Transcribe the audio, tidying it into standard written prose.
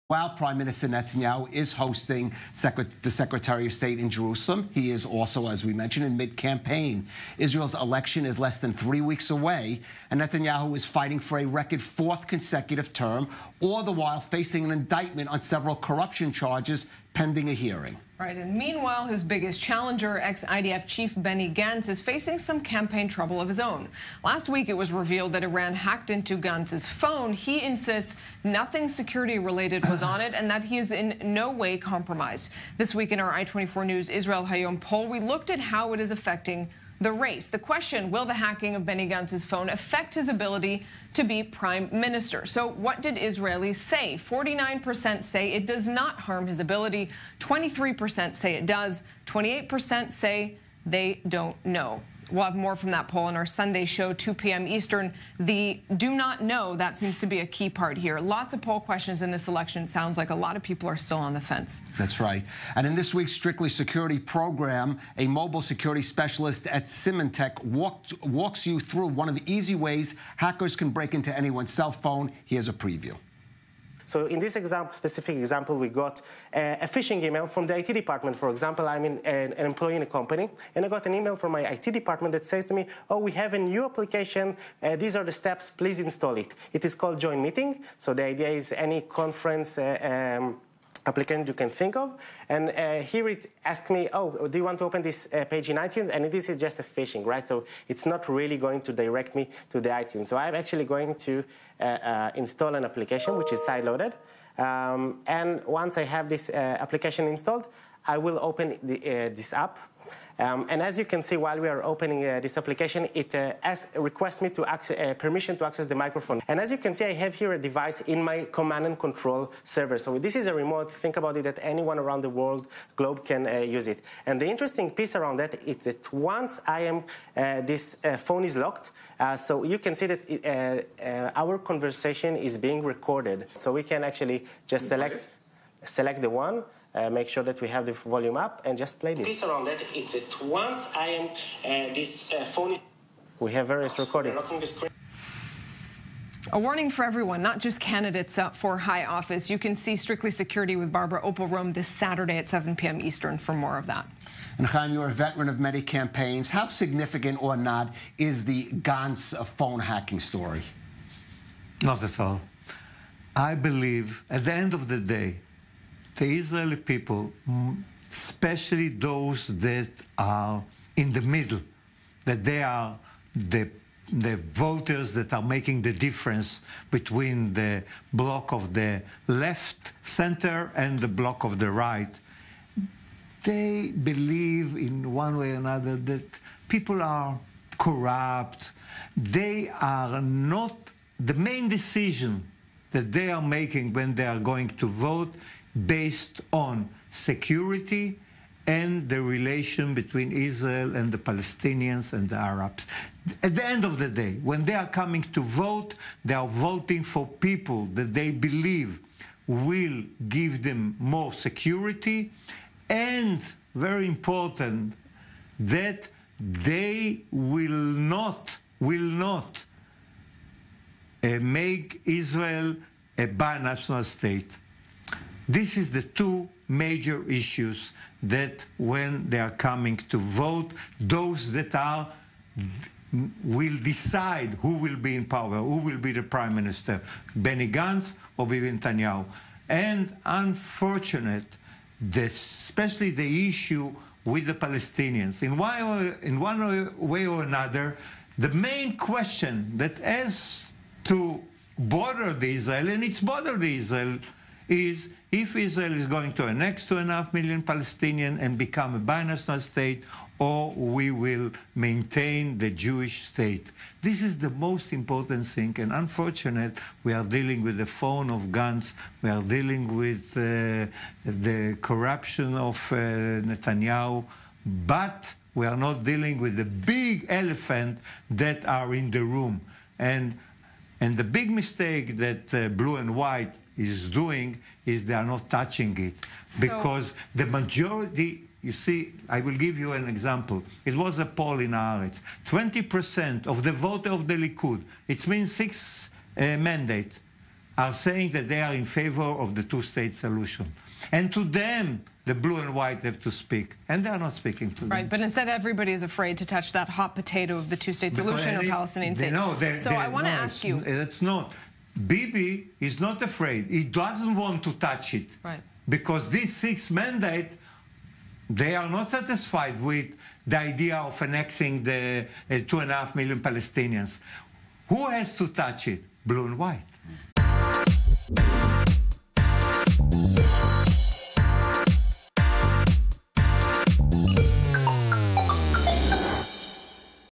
While Prime Minister Netanyahu is hosting the Secretary of State in Jerusalem, he is also, as we mentioned, in mid-campaign. Israel's election is less than 3 weeks away, and Netanyahu is fighting for a record 4th consecutive term, all the while facing an indictment on several corruption charges pending a hearing. Right, and meanwhile, his biggest challenger, ex-IDF chief Benny Gantz, is facing some campaign trouble of his own. Last week, it was revealed that Iran hacked into Gantz's phone. He insists nothing security-related was on it and that he is in no way compromised. This week in our I-24 News Israel Hayom poll, we looked at how it is affecting the race. The question, will the hacking of Benny Gantz's phone affect his ability to be prime minister? So what did Israelis say? 49% say it does not harm his ability. 23% say it does. 28% say they don't know. We'll have more from that poll in our Sunday show, 2 p.m. Eastern. The do not know, that seems to be a key part here. Lots of poll questions in this election. Sounds like a lot of people are still on the fence. That's right. And in this week's Strictly Security program, a mobile security specialist at Symantec walks you through one of the easy ways hackers can break into anyone's cell phone. Here's a preview. So in this specific example, we got a phishing email from the IT department. For example, I'm an employee in a company, and I got an email from my IT department that says to me, oh, we have a new application. These are the steps. Please install it. It is called Join Meeting. So the idea is any conference applicant you can think of. And here it asked me, oh, do you want to open this page in iTunes? And this is just a phishing, right? So it's not really going to direct me to the iTunes. So I'm actually going to install an application which is side-loaded. And once I have this application installed, I will open this app. And as you can see, while we are opening this application, it requests me to permission to access the microphone. And as you can see, I have here a device in my command and control server. So this is a remote. Think about it that anyone around the globe can use it. And the interesting piece around that is that once I am, this phone is locked, so you can see that our conversation is being recorded. So we can actually just select the one. Make sure that we have the volume up and just play this. Piece around that is that once I am, this phone is... We have various recordings. A warning for everyone, not just candidates for high office. You can see Strictly Security with Barbara Opel-Rome this Saturday at 7 p.m. Eastern for more of that. And Haim, you're a veteran of many campaigns. How significant or not is the Gantz phone hacking story? Not at all. I believe at the end of the day, the Israeli people, especially those that are in the middle, that they are the voters that are making the difference between the bloc of the left center and the bloc of the right, they believe in one way or another that people are corrupt. They are not the main decision that they are making when they are going to vote based on security and the relation between Israel and the Palestinians and the Arabs. At the end of the day, when they are coming to vote, they are voting for people that they believe will give them more security and, very important, that they will not make Israel a binational state. This is the two major issues that when they are coming to vote, those that are will decide who will be in power, who will be the prime minister, Benny Gantz or Bibi Netanyahu. And unfortunate, especially the issue with the Palestinians. In one way or another, the main question that has to bother the Israel, and it's bothered Israel, is if Israel is going to annex 2.5 million Palestinians and become a binational state, or we will maintain the Jewish state. This is the most important thing, and unfortunate, we are dealing with the phone of Gantz, we are dealing with the corruption of Netanyahu, but we are not dealing with the big elephant that are in the room. And the big mistake that Blue and White is doing is they are not touching it. Because the majority, you see, I will give you an example. It was a poll in Haaretz. 20% of the vote of the Likud, it means 6 mandates, are saying that they are in favor of the two-state solution. And to them, the blue and white have to speak, and they are not speaking to them. Right, but instead everybody is afraid to touch that hot potato of the two-state solution or Palestinian state. So I want to ask you... It's not. Bibi is not afraid. He doesn't want to touch it. Right. Because this sixth mandate, they are not satisfied with the idea of annexing the 2.5 million Palestinians. Who has to touch it? Blue and white.